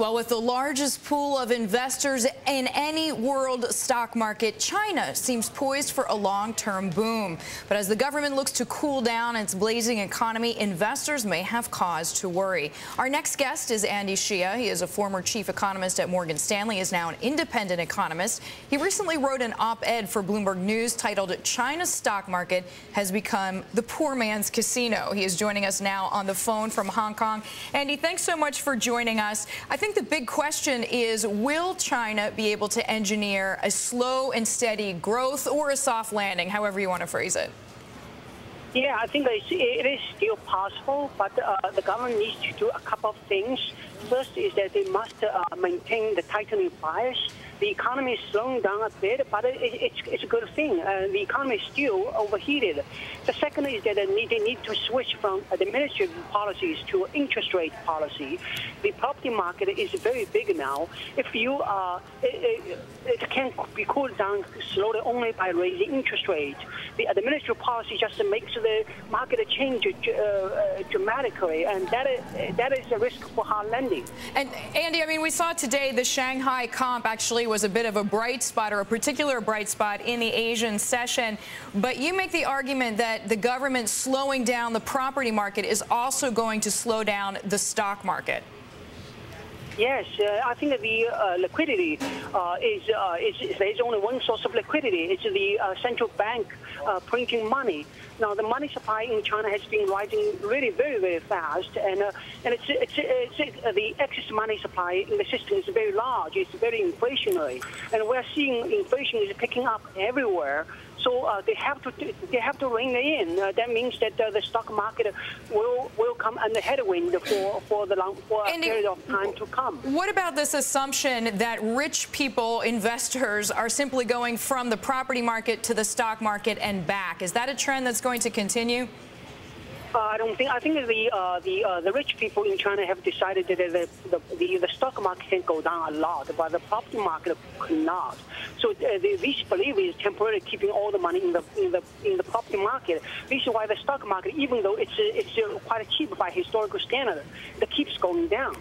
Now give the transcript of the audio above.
Well, with the largest pool of investors in any world stock market, China seems poised for a long-term boom. But as the government looks to cool down its blazing economy, investors may have cause to worry. Our next guest is Andy Shia. He is a former chief economist at Morgan Stanley, is now an independent economist. He recently wrote an op-ed for Bloomberg News titled "China's Stock Market Has Become the Poor Man's Casino." He is joining us now on the phone from Hong Kong. Andy, thanks so much for joining us. I think the big question is, will China be able to engineer a slow and steady growth or a soft landing, however you want to phrase it? Yeah, I think it is still possible, but the government needs to do a couple of things. First is that they must maintain the tightening bias. The economy is slowing down a bit, but it's a good thing. The economy is still overheated. The second is that they need to switch from administrative policies to interest rate policy. The property market is very big now. If you it can be cooled down slowly only by raising interest rates. The administrative policy just makes the market change dramatically, and that is a risk for hard landing. And Andy, I mean, we saw today the Shanghai comp actually was a bit of a bright spot, or a particular bright spot in the Asian session. But you make the argument that the government slowing down the property market is also going to slow down the stock market. Yes, I think that the liquidity there's only one source of liquidity. It's the central bank printing money. Now, the money supply in China has been rising really very, very fast, and the excess money supply in the system is very large. It's very inflationary, and we're seeing inflation is picking up everywhere. So they have to rein it in. That means that the stock market will come under headwind for a period of time to come. What about this assumption that rich people, investors, are simply going from the property market to the stock market and back? Is that a trend that's going to continue? I don't think. I think the rich people in China have decided that the stock market can go down a lot, but the property market cannot. So this belief is temporarily keeping all the money in the property market. This is why the stock market, even though it's quite cheap by historical standard, it keeps going down.